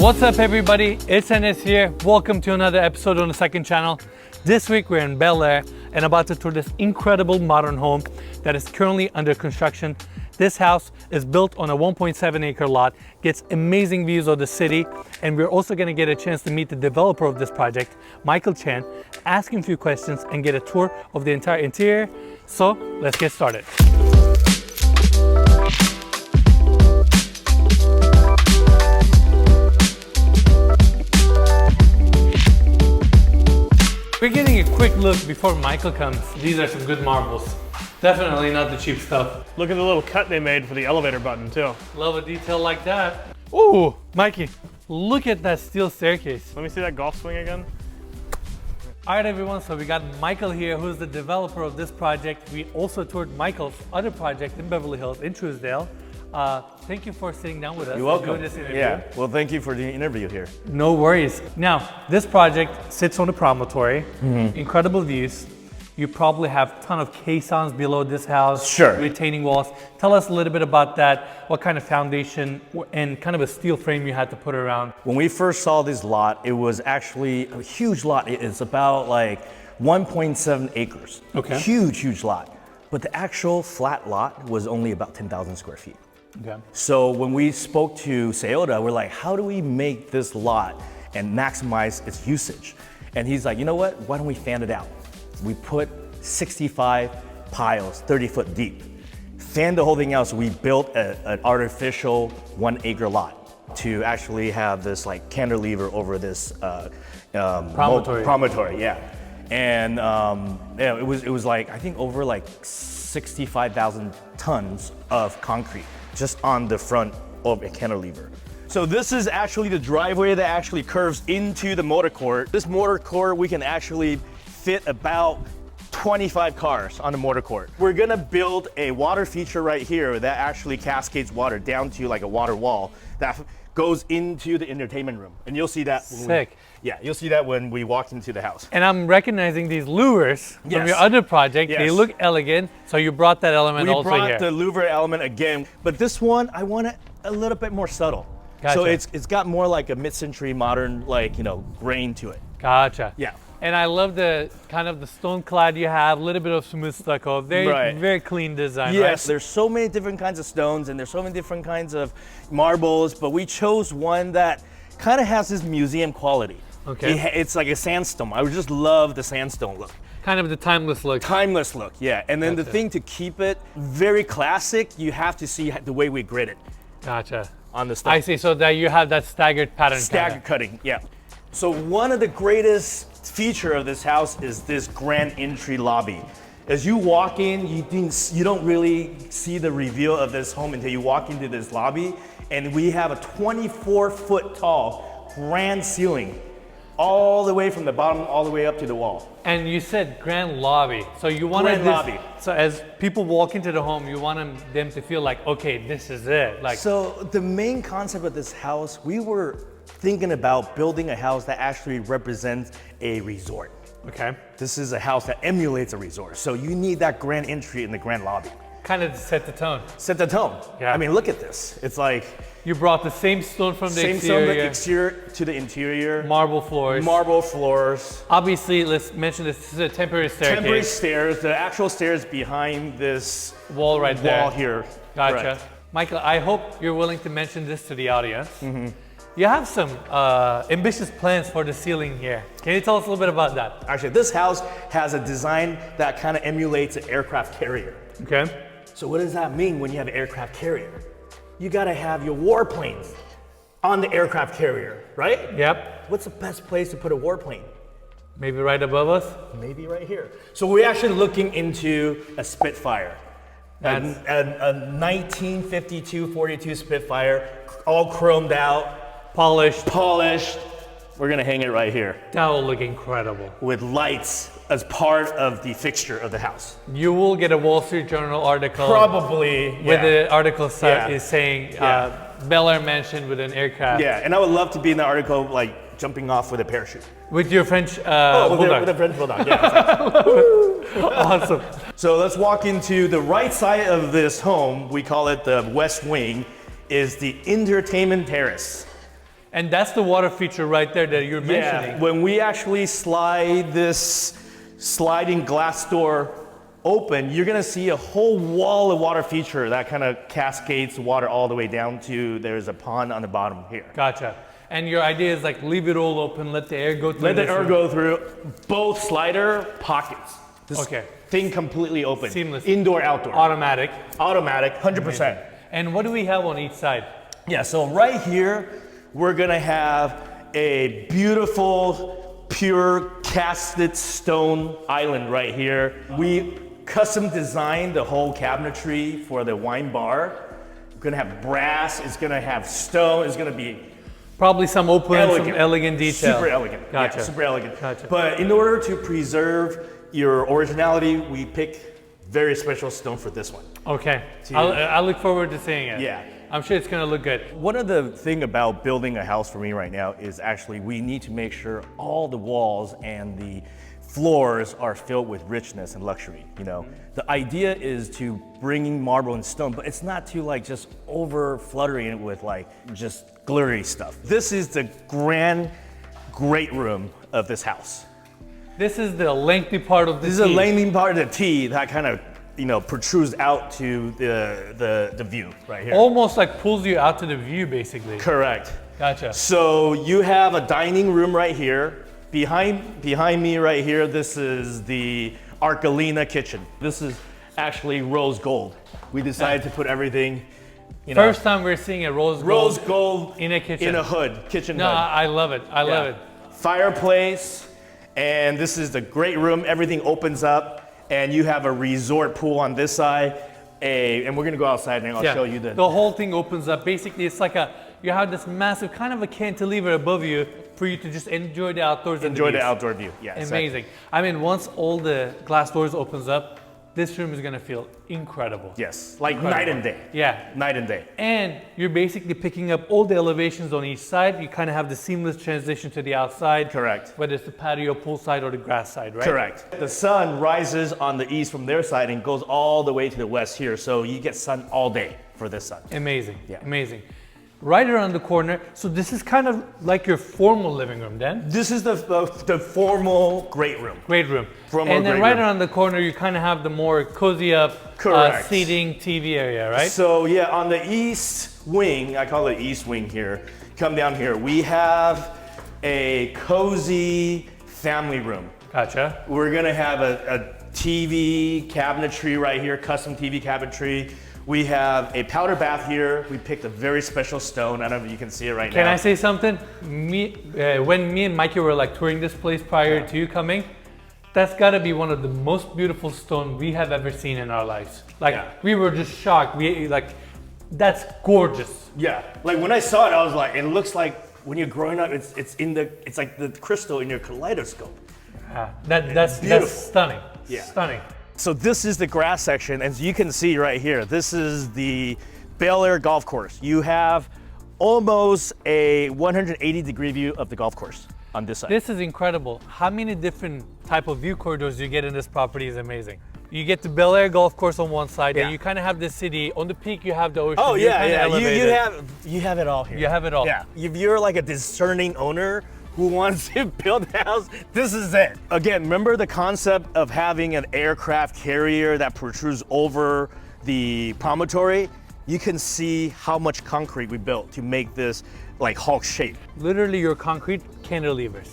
What's up everybody, it's Enes here. Welcome to another episode on the second channel. This week we're in Bel Air and about to tour this incredible modern home that is currently under construction. This house is built on a 1.7 acre lot, gets amazing views of the city, and we're also going to get a chance to meet the developer of this project, Michael Chan, ask him a few questions and get a tour of the entire interior. So let's get started. We're getting a quick look before Michael comes. These are some good marbles. Definitely not the cheap stuff. Look at the little cut they made for the elevator button too. Love a detail like that. Ooh, Mikey, look at that steel staircase. Let me see that golf swing again. All right, everyone, so we got Michael here, who's the developer of this project. We also toured Michael's other project in Beverly Hills, in Truesdale. Thank you for sitting down with us. You're welcome. Doing this interview. Yeah, well, thank you for the interview here. No worries. Now, this project sits on a promontory, incredible views. You probably have a ton of caissons below this house, Sure. retaining walls. Tell us a little bit about that, what kind of foundation and kind of a steel frame you had to put around. When we first saw this lot, it was actually a huge lot. It's about like 1.7 acres. Okay. Huge lot. But the actual flat lot was only about 10,000 square feet. Okay. So when we spoke to Sayota, we're like, how do we make this lot and maximize its usage? And he's like, you know what? Why don't we fan it out? We put 65 piles, 30 foot deep. Fanned the whole thing out, so we built an artificial 1 acre lot to actually have this like cantilever over this promontory, yeah. And yeah, it was like, I think over like 65,000 tons of concrete just on the front of a cantilever. So this is actually the driveway that actually curves into the motor court. This motor court, we can actually fit about 25 cars on the motor court. We're gonna build a water feature right here that actually cascades water down to like a water wall that goes into the entertainment room. And you'll see that. Sick. You'll see that when we walk into the house. And I'm recognizing these louvers from Yes. your other project. Yes. They look elegant, so you brought that element also We brought here. the louver element again, but this one, I want it a little bit more subtle. Gotcha. So it's got more like a mid-century modern, like, you know, grain to it. Gotcha. Yeah. And I love the kind of the stone clad you have, a little bit of smooth stucco, very clean design, Yes, right? there's so many different kinds of stones and there's so many different kinds of marbles, but we chose one that kind of has this museum quality. Okay. It's like a sandstone. I just love the sandstone look. Kind of the timeless look. Timeless look, yeah. And then the Gotcha. thing to keep it very classic, you have to see the way we grid it Gotcha. on the stone. I see, so that you have that staggered pattern. Staggered cutting, yeah. So one of the greatest feature of this house is this grand entry lobby. As you walk in, you don't really see the reveal of this home until you walk into this lobby, and we have a 24-foot tall grand ceiling all the way from the bottom all the way up to the wall. And you said grand lobby. So you wanted Grand lobby. So as people walk into the home, you want them to feel like, okay, this is it. Like, So the main concept of this house, we were thinking about building a house that actually represents a resort. okay. This is a house that emulates a resort. So you need that grand entry in the grand lobby. Kind of to set the tone. Set the tone. Yeah. I mean, look at this. It's like You brought the same stone from the same exterior, from the exterior to the interior. marble floors. Marble floors. Obviously, let's mention this is a temporary staircase. Temporary stairs. The actual stairs behind this Wall right there. wall here. Gotcha. Correct. Michael, I hope you're willing to mention this to the audience. You have some ambitious plans for the ceiling here. Can you tell us a little bit about that? Actually, this house has a design that kind of emulates an aircraft carrier. Okay. So what does that mean when you have an aircraft carrier? You gotta have your warplanes on the aircraft carrier, right? Yep. What's the best place to put a warplane? Maybe right above us. Maybe right here. So we're actually looking into a Spitfire. A 1952 42 Spitfire, all chromed out, polished. We're gonna hang it right here That will look incredible. with lights as part of the fixture of the house. You will get a Wall Street Journal article. Probably, With yeah. the article Yeah. is saying Yeah. Bel Air mansion with an aircraft. Yeah, and I would love to be in the article like jumping off with a parachute. With your French With bulldog. a French bulldog, yeah. Awesome. So let's walk into the right side of this home. We call it the west wing, is the entertainment terrace. And that's the water feature right there that you're mentioning. Yeah, when we actually slide this sliding glass door open, you're gonna see a whole wall of water feature that kind of cascades water all the way down to, there's a pond on the bottom here. Gotcha. And your idea is like leave it all open, let the air go through. Let the this air room. go through both slider pockets. This Okay. thing completely open. Seamless. Indoor, outdoor. Automatic. Automatic, 100%. And what do we have on each side? Yeah, so right here, we're gonna have a beautiful, pure casted stone island right here. We custom designed the whole cabinetry for the wine bar. We're gonna have brass, it's gonna have stone, it's gonna be Probably some open, some elegant detail. Super elegant. Gotcha. Yeah, super elegant. Gotcha. But in order to preserve your originality, we pick very special stone for this one. Okay. I look forward to seeing it. Yeah. I'm sure it's gonna look good. One of the thing about building a house for me right now is actually we need to make sure all the walls and the floors are filled with richness and luxury, you know. The idea is to bring marble and stone, but it's not to like just over fluttering it with like just glittery stuff. This is the grand, great room of this house. This is the lengthy part of the This is a lengthy part of the T that kind of, you know, protrudes out to the view right here. Almost like pulls you out to the view, basically. Correct. Gotcha. So you have a dining room right here. Behind me right here, this is the Arcalina kitchen. This is actually rose gold. We decided to put everything, you know, First time we're seeing a rose gold in a kitchen. in a hood, kitchen No, hood. I love it. I love Yeah. it. Fireplace, and this is the great room. Everything opens up, and you have a resort pool on this side. And we're gonna go outside and I'll show you the whole thing opens up. Basically, it's like you have this massive kind of a cantilever above you for you to just enjoy the outdoors. and enjoy the views. outdoor view. Yeah, exactly. Amazing. I mean, once all the glass doors opens up, this room is gonna feel incredible. Yes, like Incredible. night and day. Yeah. Night and day. And you're basically picking up all the elevations on each side. You kind of have the seamless transition to the outside. Correct. Whether it's the patio, pool side, or the grass side, right? Correct. The sun rises on the east from their side and goes all the way to the west here, so you get sun all day for this sun. Amazing. Yeah. Amazing. Right around the corner. So this is kind of like your formal living room, then. This is the formal great room. Great room. Formal and then great right room. around the corner, you kind of have the more cozy up Correct. seating TV area, right? So yeah, on the east wing, I call it east wing here, come down here, we have a cozy family room. Gotcha. We're gonna have a TV cabinetry right here, custom TV cabinetry. We have a powder bath here. We picked a very special stone. I don't know if you can see it right now. Can I say something? When me and Mikey were like touring this place prior to you coming, that's gotta be one of the most beautiful stone we have ever seen in our lives. Like Yeah. we were just shocked. That's gorgeous. Yeah, like when I saw it, I was like, it looks like when you're growing up, it's like the crystal in your kaleidoscope. That's beautiful. stunning. Yeah. Stunning. So this is the grass section, as you can see right here. This is the Bel Air golf course. You have almost a 180-degree view of the golf course on this side. This is incredible. How many different type of view corridors you get in this property is amazing. You get the Bel Air golf course on one side, Yeah. and you kind of have the city. On the peak, you have the ocean. Oh You're yeah, kinda yeah. elevated. You have it all here. You have it all. Yeah. If you're like a discerning owner who wants to build a house, this is it. Again, remember the concept of having an aircraft carrier that protrudes over the promontory? You can see how much concrete we built to make this like Hulk shape. Literally, your concrete cantilevers.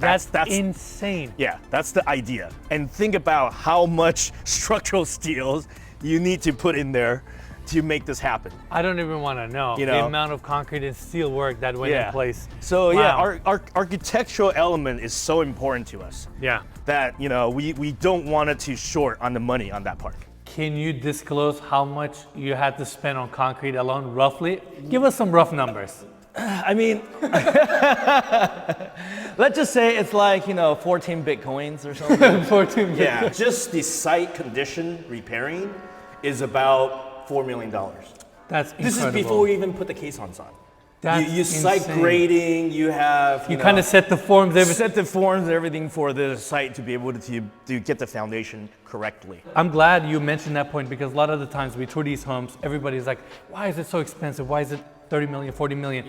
That's insane. Yeah, that's the idea. And think about how much structural steels you need to put in there to make this happen. I don't even want to know, You the know? amount of concrete and steel work that went in place. So yeah, Wow. our architectural element is so important to us Yeah. that, you know, we don't want it to short on the money on that part. Can you disclose how much you had to spend on concrete alone, roughly? Give us some rough numbers. I mean, let's just say it's like, 14 Bitcoins or something. 14 Yeah, just the site condition repairing is about $4 million. That's incredible. This is before we even put the caissons on. That's you site insane. grading, you have You kind of set the forms, everything. set the forms, everything for the site to be able to get the foundation correctly. I'm glad you mentioned that point because a lot of the times we tour these homes, everybody's like, why is it so expensive? Why is it 30 million, 40 million?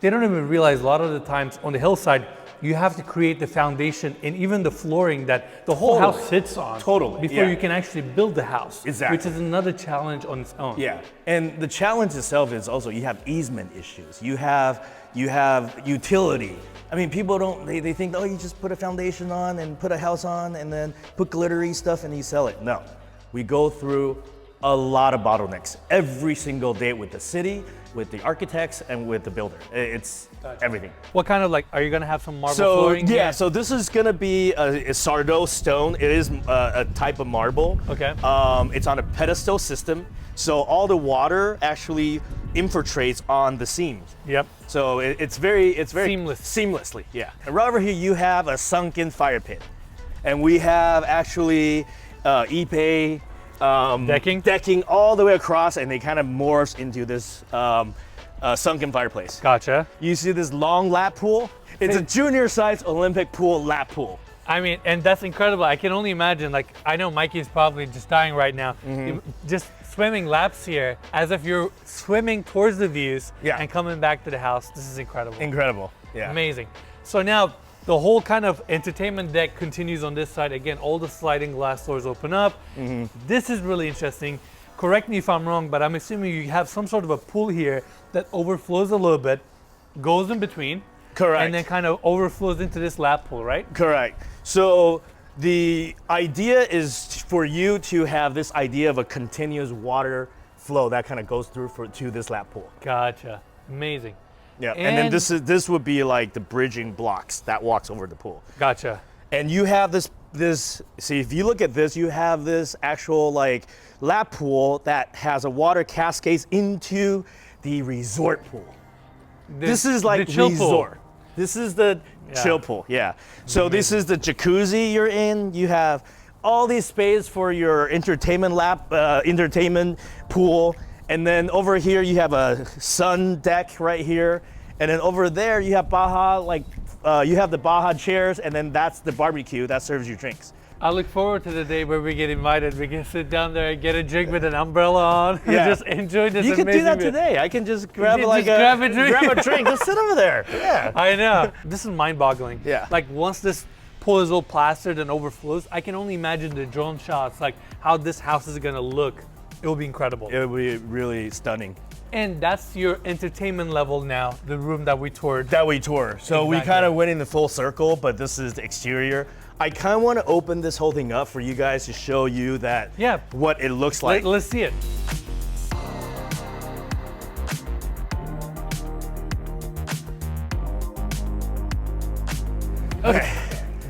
they don't even realize a lot of the times on the hillside, you have to create the foundation and even the flooring that the whole Totally. house sits on. Totally, Before yeah. you can actually build the house. Exactly. Which is another challenge on its own. Yeah, and the challenge itself is also you have easement issues. You have utility. I mean, people don't, they think, oh, you just put a foundation on and put a house on and then put glittery stuff and you sell it. No, we go through a lot of bottlenecks every single day with the city, with the architects, and with the builder. It's everything. What kind of like, are you gonna have some marble So flooring? yeah, here? so this is gonna be a Sardo stone. It is a type of marble. Okay. It's on a pedestal system, so all the water actually infiltrates on the seams. Yep. So it's very Seamless. seamlessly. Yeah. And right over here you have a sunken fire pit, and we have actually Ipe decking all the way across, and they kind of morphs into this sunken fireplace. Gotcha. You see this long lap pool? It's a junior size Olympic pool lap pool. I mean, and that's incredible. I can only imagine, like, I know Mikey's probably just dying right now. Mm-hmm. Just swimming laps here as if you're swimming towards the views Yeah. and coming back to the house. This is incredible. Incredible. Yeah. Amazing. So now the whole kind of entertainment deck continues on this side. Again, all the sliding glass doors open up. Mm-hmm. This is really interesting. Correct me if I'm wrong, but I'm assuming you have some sort of a pool here that overflows a little bit, goes in between, Correct. and then kind of overflows into this lap pool, right? Correct. So the idea is for you to have this idea of a continuous water flow that kind of goes through to this lap pool. Gotcha. Amazing. Yeah. And then And- this would be like the bridging blocks that walks over the pool. Gotcha. And you have this see, if you look at this, you have this actual like lap pool that has a water cascades into the resort pool. This is like the chill resort. pool. This is the Yeah. chill pool, yeah. So this is the jacuzzi you're in. You have all these space for your entertainment pool. And then over here you have a sun deck right here. And then over there you have you have the Baja chairs, and then that's the barbecue that serves you drinks. I look forward to the day where we get invited. We can sit down there and get a drink with an umbrella on and Yeah. just enjoy this You amazing can do that view. today. I can just grab just like grab a drink. grab a drink. Just sit over there. Yeah. I know. This is mind-boggling. Yeah. Like once this pool is all plastered and overflows, I can only imagine the drone shots, like how this house is gonna look. It will be incredible. It would be really stunning. And that's your entertainment level now, the room that we toured. That we tour. So we Exactly. kind of went in the full circle, but this is the exterior. I kind of want to open this whole thing up for you guys to show you that Yeah. what it looks like. Let's see it. Okay.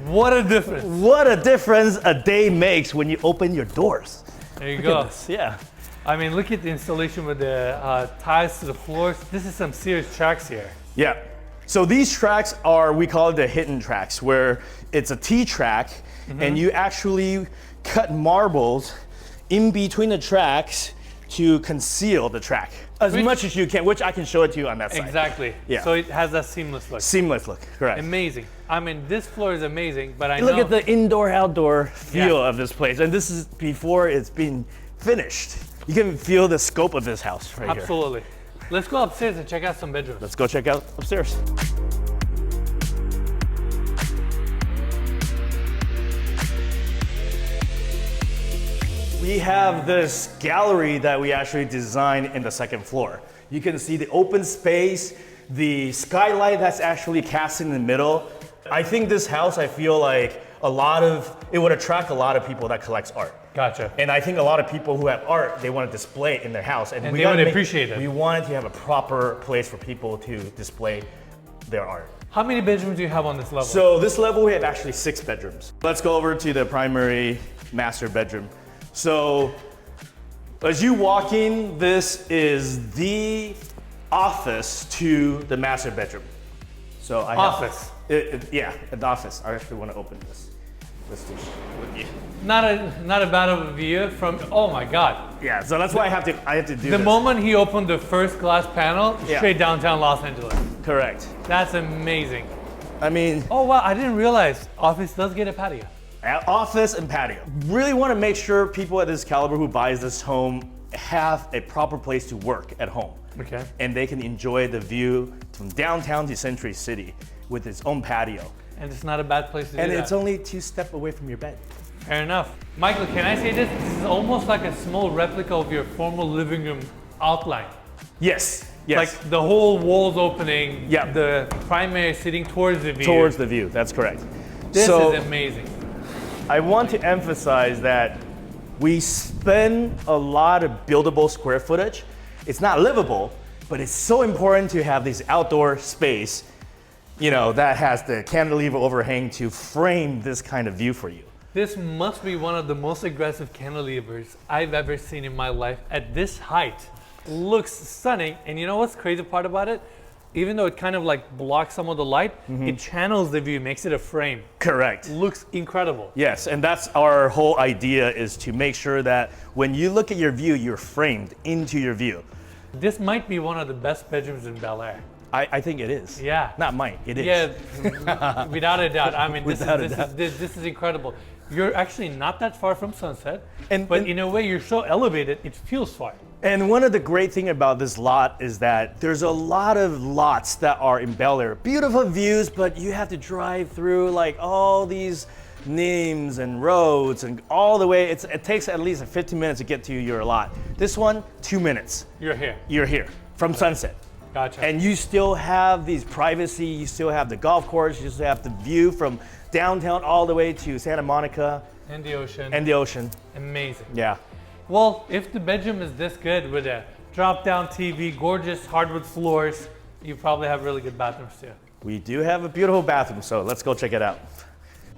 What a difference. What a difference a day makes when you open your doors. There you Look go. at this. Yeah. I mean, look at the installation with the ties to the floors. This is some serious tracks here. Yeah. So these tracks are, we call it the hidden tracks, where it's a T track and you actually cut marbles in between the tracks to conceal the track as Which- much as you can, which I can show it to you on that side. Exactly. Yeah. So it has that seamless look. Seamless look, correct. Amazing. I mean, this floor is amazing, but I Look know at the indoor-outdoor feel Yeah. of this place, and this is before it's been finished. You can feel the scope of this house right here. absolutely. Let's go upstairs and check out some bedrooms. Let's go check out upstairs. We have this gallery that we actually designed in the second floor. You can see the open space, the skylight that's actually cast in the middle. I think this house, I feel like it would attract a lot of people that collects art. Gotcha. And I think a lot of people who have art, they want to display it in their house. And we they gotta would appreciate it. We wanted to have a proper place for people to display their art. How many bedrooms do you have on this level? So this level, we have actually 6 bedrooms. Let's go over to the primary master bedroom. So as you walk in, this is the office to the master bedroom. So I have, Office. Yeah, an office. I actually want to open this. Let's do it with you. not a bad of a view from, oh my God. Yeah, so that's why I have to do The this. moment he opened the first glass panel, Yeah. straight downtown Los Angeles. Correct. That's amazing. I mean, Oh wow, I didn't realize office does get a patio. office and patio. Really want to make sure people at this caliber who buys this home have a proper place to work at home. Okay. and they can enjoy the view from downtown to Century City with its own patio. And it's not a bad place to And do it's that. only 2 steps away from your bed. Fair enough. Michael, can I say this? This is almost like a small replica of your former living room outline. Yes, yes. Like the whole walls opening, Yeah. the primary sitting towards the view. Towards the view, that's correct. This So is amazing. I want to emphasize that we spend a lot of buildable square footage. It's not livable, but it's so important to have this outdoor space, you know, that has the cantilever overhang to frame this kind of view for you. This must be one of the most aggressive cantilevers I've ever seen in my life at this height. Looks stunning. And you know what's crazy part about it? Even though it kind of like blocks some of the light, it channels the view, makes it a frame. Correct. Looks incredible. Yes, and that's our whole idea, is to make sure that when you look at your view, you're framed into your view. This might be one of the best bedrooms in Bel Air. I think it is. Yeah. Not mine, it is. Yeah, without a doubt. I mean, Without a this is incredible. You're actually not that far from Sunset, And- but and- in a way, you're so elevated, it feels far. And one of the great thing about this lot is that there's a lot of lots that are in Bel Air. Beautiful views, but you have to drive through like all these names and roads and all the way. It takes at least 15 minutes to get to your lot. This one, 2 minutes. You're here. You're here from Sunset. Gotcha. And you still have these privacy, you still have the golf course, you still have the view from downtown all the way to Santa Monica And the ocean. and the ocean. Amazing. Yeah. Well, if the bedroom is this good with a drop-down TV, gorgeous hardwood floors, you probably have really good bathrooms too. We do have a beautiful bathroom, so let's go check it out.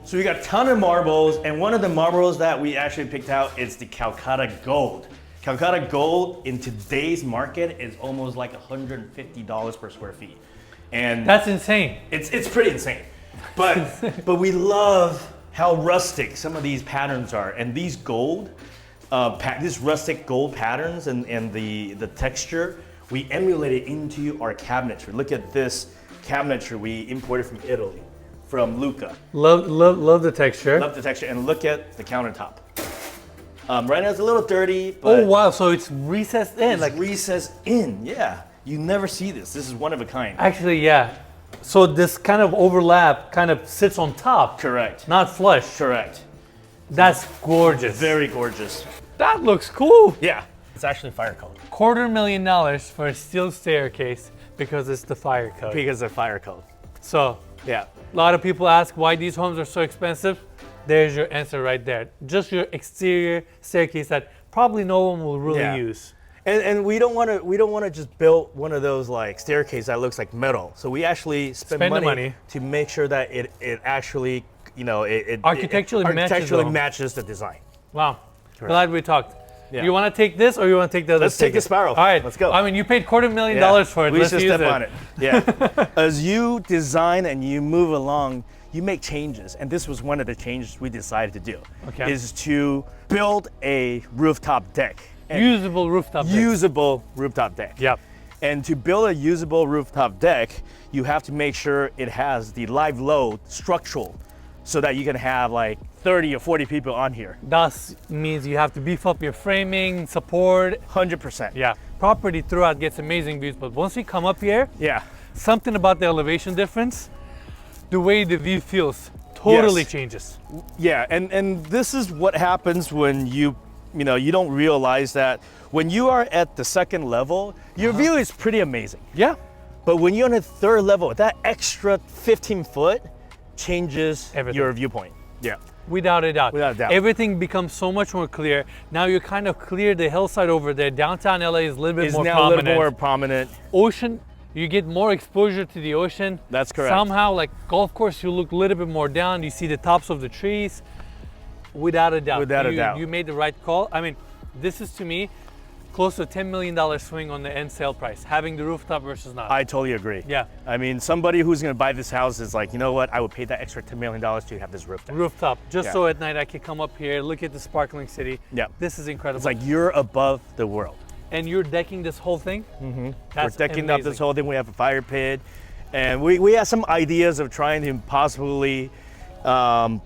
So we got a ton of marbles, and one of the marbles that we actually picked out is the Calcutta Gold. Calcutta Gold in today's market is almost like $150 per square feet. And That's insane. it's pretty insane. But we love how rustic some of these patterns are, and these gold, these rustic gold patterns and the texture, we emulated into our cabinetry. Look at this cabinetry we imported from Italy, from Lucca. Love the texture. Love the texture, and look at the countertop. Right now it's a little dirty, but Oh wow, so it's recessed in. it's Like recessed in. Yeah, you never see this. This is one of a kind. actually, yeah. So this kind of overlap kind of sits on top, Correct. not flush. Correct. That's gorgeous. Very gorgeous. That looks cool. Yeah. It's actually fire code. $250,000 for a steel staircase because it's the fire code. Because of fire code. So Yeah. a lot of people ask why these homes are so expensive. There's your answer right there. Just your exterior staircase that probably no one will really Yeah. use. And we don't want to just build one of those like staircase that looks like metal. So we actually spend Spend the money, money. to make sure that it actually, you know, it Architecturally matches architecturally though. matches the design. Wow. Glad we talked. Yeah. You want to take this or you want to take the other Let's take the staircase? Sparrow. All right. Let's go. I mean, you paid $250,000 for it. We Let's should use step on it. Yeah. As you design and you move along, you make changes, and this was one of the changes we decided to do. Okay. Is to build a rooftop deck. And Usable rooftop deck. usable rooftop deck. Yep. And to build a usable rooftop deck, you have to make sure it has the live load structural, so that you can have like 30 or 40 people on here. Thus means you have to beef up your framing, support. 100%. Yeah. Property throughout gets amazing views, but once you come up here, Yeah. something about the elevation difference, the way the view feels totally Yes. changes. Yeah, and this is what happens when you don't realize that when you are at the second level, your view is pretty amazing. Yeah. But when you're on the third level, that extra 15 foot changes Everything. your viewpoint. Yeah. Without a doubt. Without a doubt. Everything becomes so much more clear. Now you kind of clear the hillside over there. Downtown LA is a little bit It's more now prominent. a little more prominent. Ocean, you get more exposure to the ocean. That's correct. Somehow, like golf course, you look a little bit more down. You see the tops of the trees. Without a doubt. Without a You- doubt. You made the right call. I mean, this is to me close to a $10 million swing on the end sale price, having the rooftop versus not. I totally agree. Yeah. I mean, somebody who's going to buy this house is like, you know what? I would pay that extra $10 million to have this roof deck. Rooftop, just Yeah. so at night I can come up here, look at the sparkling city. Yeah. This is incredible. It's like you're above the world. And you're decking this whole thing? Mm-hmm. We're decking up this whole thing. We have a fire pit, and we have some ideas of trying to possibly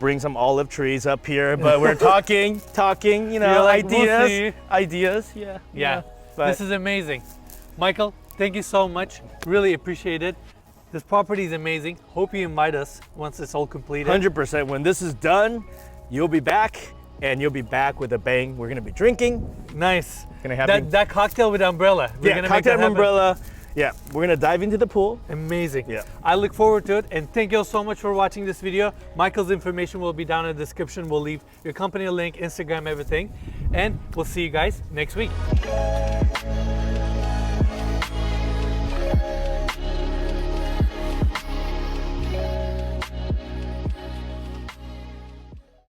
bring some olive trees up here, but we're talking, you know, You're like, we'll see. ideas. Yeah. Yeah. But This is amazing. Michael, thank you so much. Really appreciate it. This property is amazing. Hope you invite us once it's all completed. 100%. When this is done, you'll be back, and you'll be back with a bang. We're gonna be drinking. Nice. Gonna have That cocktail with umbrella. We're Yeah, gonna make cocktail that happen. umbrella. Yeah, we're gonna dive into the pool. Amazing. Yeah. I look forward to it, and thank you all so much for watching this video. Michael's information will be down in the description. We'll leave your company link, Instagram, everything, and we'll see you guys next week.